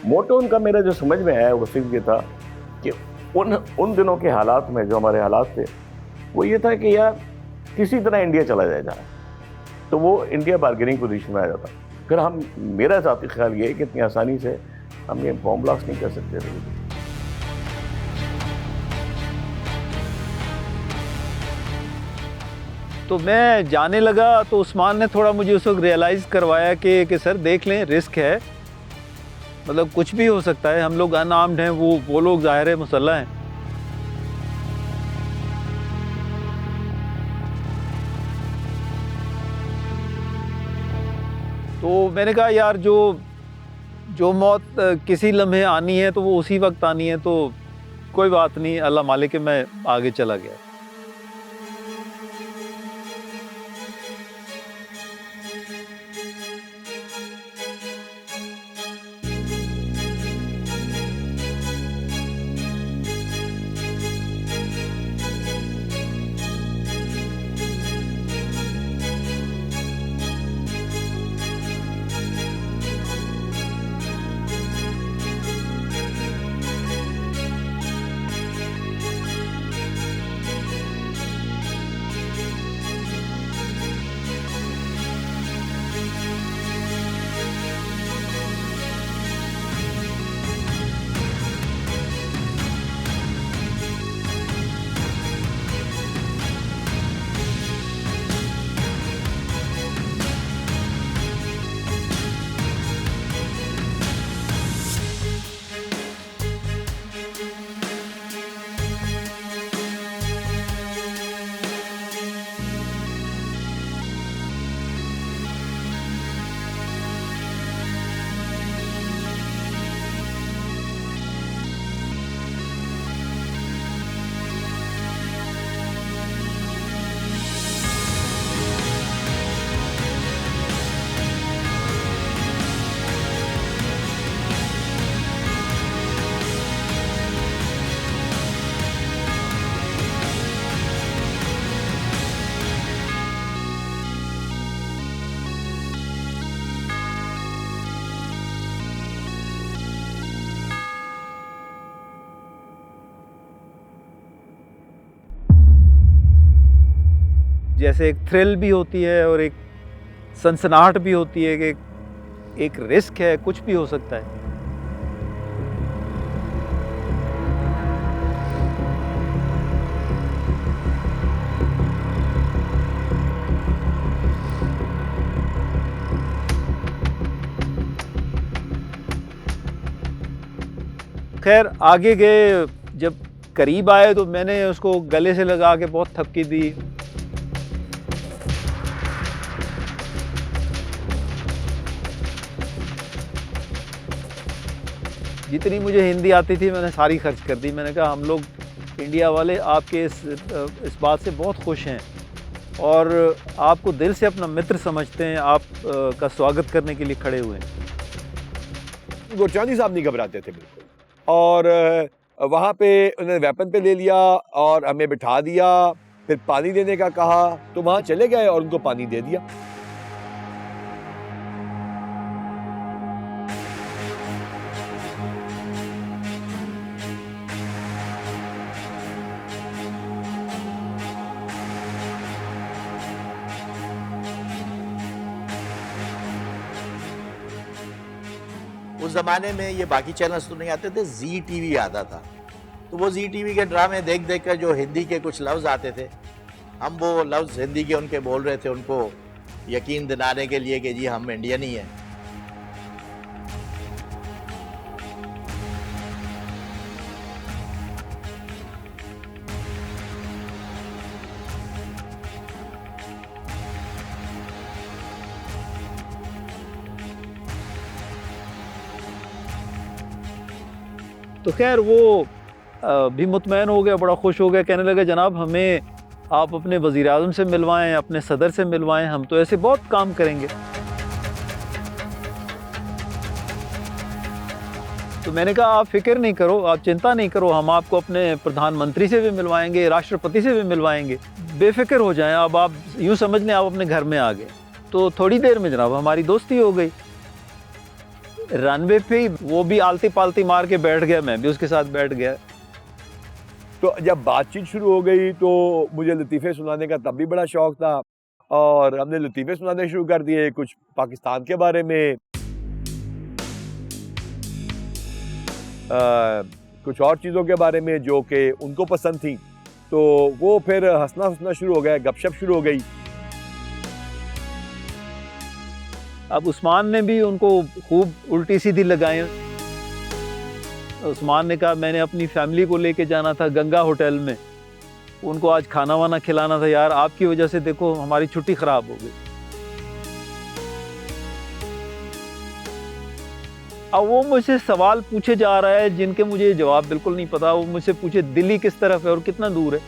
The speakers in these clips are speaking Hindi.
मोटो उनका मेरा जो समझ में आया वो सिर्फ ये था कि उन दिनों के हालात में जो हमारे हालात थे वो ये था कि यार किसी तरह इंडिया चला जाए जहाँ, तो वो इंडिया बार्गेनिंग पोजीशन में आ जाता। फिर हम, मेरा ज़ाती ख्याल ये है कि इतनी आसानी से हम ये बॉम्ब ब्लास्ट नहीं कर सकते थे। तो मैं जाने लगा तो उस्मान ने थोड़ा मुझे उस वक्त रियलाइज़ करवाया कि सर देख लें, रिस्क है, मतलब कुछ भी हो सकता है, हम लोग अनआर्म्ड हैं, वो लोग ज़ाहिर है मुसल्लह हैं। तो मैंने कहा यार जो मौत किसी लम्हे आनी है तो वो उसी वक्त आनी है, तो कोई बात नहीं, अल्लाह मालिक है, मैं आगे चला गया। जैसे एक थ्रिल भी होती है और एक सनसनाहट भी होती है कि एक रिस्क है, कुछ भी हो सकता है। खैर आगे गए, जब करीब आए तो मैंने उसको गले से लगा के बहुत थपकी दी। जितनी मुझे हिंदी आती थी मैंने सारी खर्च कर दी। मैंने कहा हम लोग इंडिया वाले आपके इस बात से बहुत खुश हैं और आपको दिल से अपना मित्र समझते हैं, आप का स्वागत करने के लिए खड़े हुए हैं। गुरचांदी साहब नहीं घबराते थे बिल्कुल, और वहाँ पे उन्होंने वेपन पे ले लिया और हमें बिठा दिया, फिर पानी देने का कहा तो वहाँ चले गए और उनको पानी दे दिया। उस ज़माने में ये बाकी चैनल्स तो नहीं आते थे, जी टीवी आता था, तो वो जी टीवी के ड्रामे देख देख कर जो हिंदी के कुछ लफ्ज़ आते थे, हम वो लफ्ज़ हिंदी के उनके बोल रहे थे, उनको यकीन दिलाने के लिए कि जी हम इंडियन ही हैं। तो खैर वो भी मुतमैन हो गया, बड़ा खुश हो गया, कहने लगा जनाब हमें आप अपने वज़ीर आज़म से मिलवाएं, अपने सदर से मिलवाएं, हम तो ऐसे बहुत काम करेंगे। तो मैंने कहा आप फिक्र नहीं करो, आप चिंता नहीं करो, हम आपको अपने प्रधानमंत्री से भी मिलवाएंगे, राष्ट्रपति से भी मिलवाएंगे, बेफिक्र हो जाएं। अब आप यूँ समझ लें आप अपने घर में आ गए। तो थोड़ी देर में जनाब हमारी दोस्ती हो गई। रनवे पे ही वो भी आलती पालती मार के बैठ गया, मैं भी उसके साथ बैठ गया। तो जब बातचीत शुरू हो गई तो मुझे लतीफ़े सुनाने का तब भी बड़ा शौक था और हमने लतीफ़े सुनाने शुरू कर दिए, कुछ पाकिस्तान के बारे में, कुछ और चीज़ों के बारे में जो कि उनको पसंद थी। तो वो फिर हंसना हंसना शुरू हो गया, गपशप शुरू हो गई। अब उस्मान ने भी उनको खूब उल्टी सीधी लगाए। उस्मान ने कहा मैंने अपनी फैमिली को लेके जाना था गंगा होटल में, उनको आज खाना वाना खिलाना था, यार आपकी वजह से देखो हमारी छुट्टी खराब हो गई। अब वो मुझसे सवाल पूछे जा रहा है जिनके मुझे जवाब बिल्कुल नहीं पता। वो मुझसे पूछे दिल्ली किस तरफ है और कितना दूर है,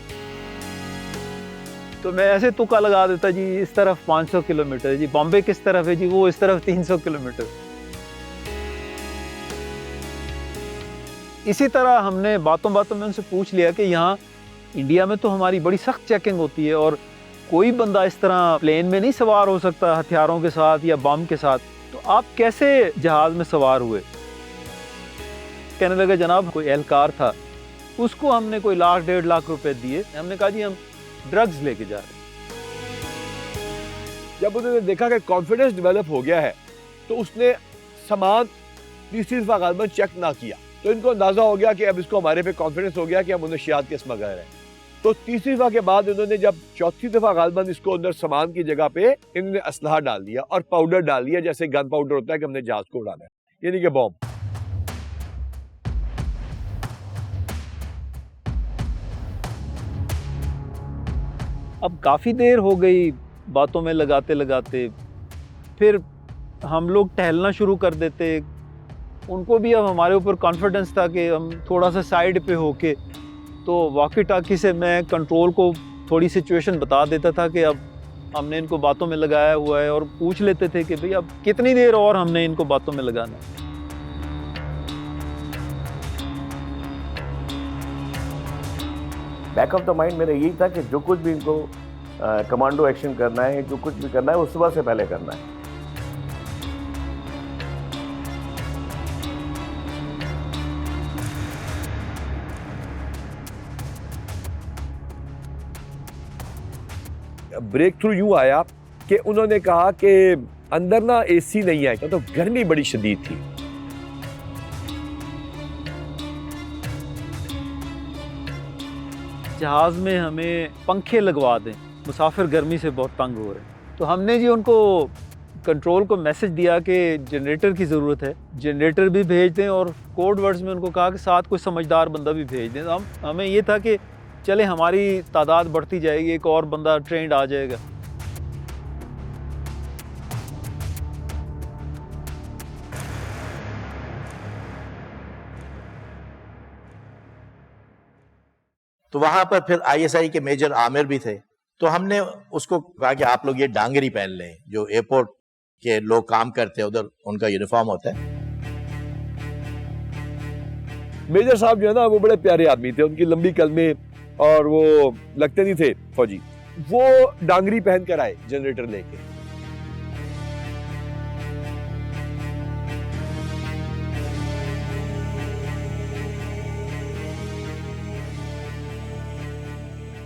तो मैं ऐसे तुक्का लगा देता जी इस तरफ 500 किलोमीटर है जी। बॉम्बे किस तरफ है जी, वो इस तरफ 300 किलोमीटर। इसी तरह हमने बातों बातों में उनसे पूछ लिया कि यहाँ इंडिया में तो हमारी बड़ी सख्त चेकिंग होती है और कोई बंदा इस तरह प्लेन में नहीं सवार हो सकता हथियारों के साथ या बम के साथ, तो आप कैसे जहाज में सवार हुए? कहने लगे जनाब कोई एहलकार था, उसको हमने कोई 1,00,000-1.5 लाख रुपए दिए, हमने कहा जी हम ड्रग्स लेके जा रहे हैं। जब उन्होंने देखा कि कॉन्फिडेंस डेवलप हो गया है तो उसने सामान तीसरी दफा गालबन चेक ना किया, तो इनको अंदाजा हो गया कि अब इसको हमारे पे कॉन्फिडेंस हो गया कि हम मुनशियात के स्मगलर हैं। तो तीसरी दफा के बाद उन्होंने जब चौथी दफा गालबन इसको अंदर सामान की जगह पे इन्होंने असलहा डाल दिया और पाउडर डाल दिया, जैसे गन पाउडर होता है कि हमने जहाज को उड़ाना है, यानी कि बॉम्ब। अब काफ़ी देर हो गई बातों में लगाते लगाते, फिर हम लोग टहलना शुरू कर देते। उनको भी अब हमारे ऊपर कॉन्फिडेंस था कि हम थोड़ा सा साइड पे होके, तो वॉकी टॉकी से मैं कंट्रोल को थोड़ी सिचुएशन बता देता था कि अब हमने इनको बातों में लगाया हुआ है, और पूछ लेते थे कि भाई अब कितनी देर और हमने इनको बातों में लगाना है। बैक ऑफ द माइंड मेरा यही था कि जो कुछ भी इनको कमांडो एक्शन करना है, जो कुछ भी करना है वो सुबह से पहले करना है। ब्रेक थ्रू यूं आया कि उन्होंने कहा कि अंदर ना एसी नहीं है, तो गर्मी बड़ी शदीद थी। जहाज़ में हमें पंखे लगवा दें, मुसाफिर गर्मी से बहुत तंग हो रहे हैं। तो हमने जी उनको कंट्रोल को मैसेज दिया कि जनरेटर की ज़रूरत है, जनरेटर भी भेज दें, और कोड वर्ड्स में उनको कहा कि साथ कोई समझदार बंदा भी भेज दें। तो हमें ये था कि चले हमारी तादाद बढ़ती जाएगी, एक और बंदा ट्रेंड आ जाएगा। तो वहां पर फिर आईएसआई के मेजर आमिर भी थे, तो हमने उसको कहा कि आप लोग ये डांगरी पहन लें, जो एयरपोर्ट के लोग काम करते हैं उधर उनका यूनिफॉर्म होता है। मेजर साहब जो है ना वो बड़े प्यारे आदमी थे, उनकी लंबी कलमे और वो लगते नहीं थे फौजी। वो डांगरी पहन कर आए जनरेटर लेके।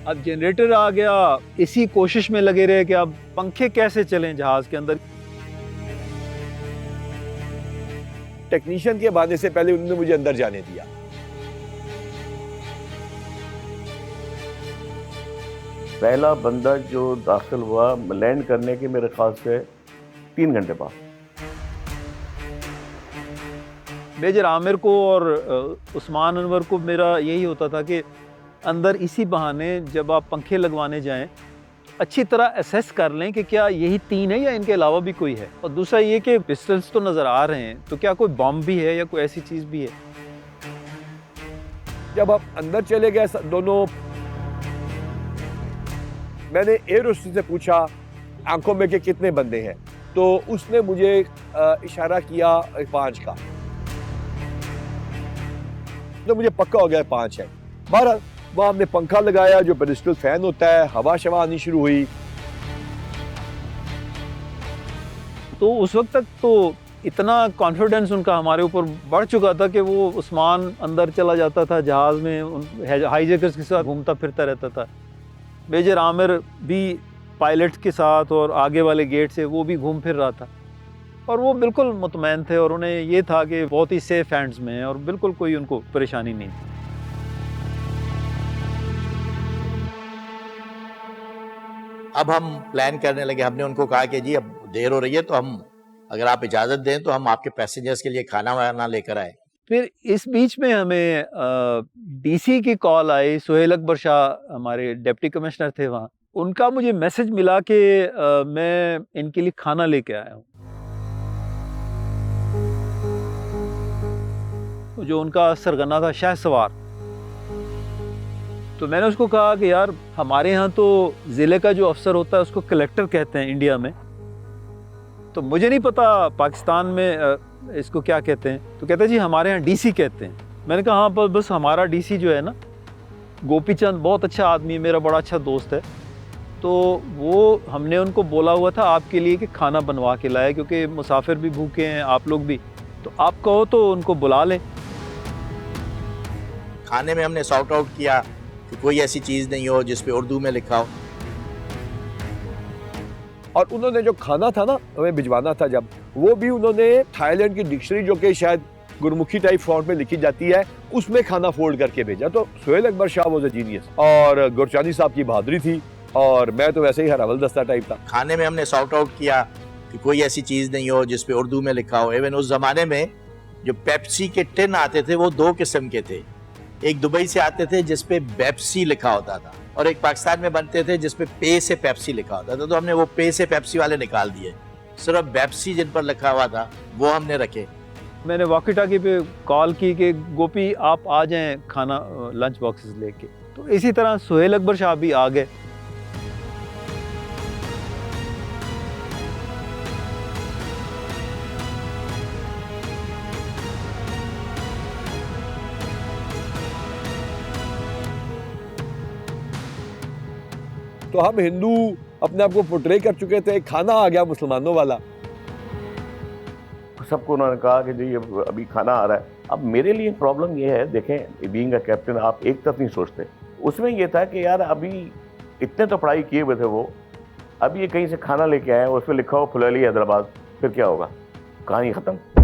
अब जनरेटर आ गया, इसी कोशिश में लगे रहे कि अब पंखे कैसे चलें जहाज के अंदर। टेक्नीशियन के बहाने से पहले उन्होंने मुझे अंदर जाने दिया। पहला बंदा जो दाखिल हुआ लैंड करने के मेरे ख्याल से 3 घंटे बाद। मेजर आमिर को और उस्मान अनवर को मेरा यही होता था कि अंदर इसी बहाने जब आप पंखे लगवाने जाएं अच्छी तरह असेस कर लें कि क्या यही 3 है या इनके अलावा भी कोई है। और दूसरा ये कि पिस्टल्स तो नज़र आ रहे हैं, तो क्या कोई बम भी है या कोई ऐसी चीज़ भी है। जब आप अंदर चले गए दोनों, मैंने एयर होस्टेस से पूछा आंखों में कि कितने बंदे हैं, तो उसने मुझे इशारा किया 5 का, तो मुझे पक्का हो गया 5 है। बहरहाल वहाँ हमने पंखा लगाया जो पेडिस्टल फैन होता है, हवा शवा आनी शुरू हुई। तो उस वक्त तक तो इतना कॉन्फिडेंस उनका हमारे ऊपर बढ़ चुका था कि वो उस्मान अंदर चला जाता था जहाज़ में, हाईजैकर्स के साथ घूमता फिरता रहता था। मेजर आमिर भी पायलट के साथ और आगे वाले गेट से वो भी घूम फिर रहा था, और वो बिल्कुल मुतमैन थे और उन्हें ये था कि बहुत ही सेफ हैंड्स में है और बिल्कुल कोई उनको परेशानी नहीं थी। अब हम प्लान करने लगे, हमने उनको कहा कि जी अब देर हो रही है, तो हम अगर आप इजाज़त दें तो हम आपके पैसेंजर्स के लिए खाना वाना लेकर आए। फिर इस बीच में हमें डीसी की कॉल आई, सुहेल अकबर शाह हमारे डिप्टी कमिश्नर थे वहाँ, उनका मुझे मैसेज मिला कि मैं इनके लिए खाना लेके आया हूँ। जो उनका सरगना था शहसवार, तो मैंने उसको कहा कि यार हमारे यहाँ तो ज़िले का जो अफसर होता है उसको कलेक्टर कहते हैं इंडिया में, तो मुझे नहीं पता पाकिस्तान में इसको क्या कहते हैं। तो कहते हैं जी हमारे यहाँ डीसी कहते हैं। मैंने कहा हाँ बस हमारा डीसी जो है ना गोपी चंद बहुत अच्छा आदमी है, मेरा बड़ा अच्छा दोस्त है, तो वो हमने उनको बोला हुआ था आपके लिए कि खाना बनवा के लाए, क्योंकि मुसाफिर भी भूखे हैं, आप लोग भी, तो आप कहो तो उनको बुला लें। खाने में हमने सॉर्ट आउट किया कि कोई ऐसी चीज़ नहीं हो जिस पे उर्दू में लिखा हो। और उन्होंने जो खाना था ना हमें भिजवाना था, जब वो भी उन्होंने थाईलैंड की डिक्शनरी जो कि शायद गुरमुखी टाइप फॉन्ट में लिखी जाती है उसमें खाना फोल्ड करके भेजा। तो Suhail Akbar Shah was a genius, और गुरचानी साहब की बहादुरी थी, और मैं तो वैसे ही हरावल दस्ता टाइप था। खाने में हमने सॉर्ट आउट किया कि कोई ऐसी चीज़ नहीं हो जिस पे उर्दू में लिखा हो। इवन उस ज़माने में जो पेप्सी के टिन आते थे वो दो किस्म के थे, एक दुबई से आते थे जिस पे पेप्सी लिखा होता था, और एक पाकिस्तान में बनते थे जिस पे पे से पेप्सी लिखा होता था। तो हमने वो पे से पेप्सी वाले निकाल दिए, सिर्फ पेप्सी जिन पर लिखा हुआ था वो हमने रखे। मैंने वॉकी टॉकी पे कॉल की कि गोपी आप आ जाएं खाना लंच बॉक्सेस लेके, तो इसी तरह सुहेल अकबर शाह भी आ गए। तो हम हिंदू अपने आप को पोर्ट्रे कर चुके थे, खाना आ गया मुसलमानों वाला। सबको उन्होंने कहा कि जी अभी खाना आ रहा है। अब मेरे लिए प्रॉब्लम ये है, देखें बीइंग अ कैप्टन आप एक तरफ नहीं सोचते, उसमें ये था कि यार अभी इतने तो पढ़ाई किए हुए थे वो, अभी ये कहीं से खाना लेके आए उस पर लिखा हो फुलैली हैदराबाद, फिर क्या होगा, कहानी ख़त्म।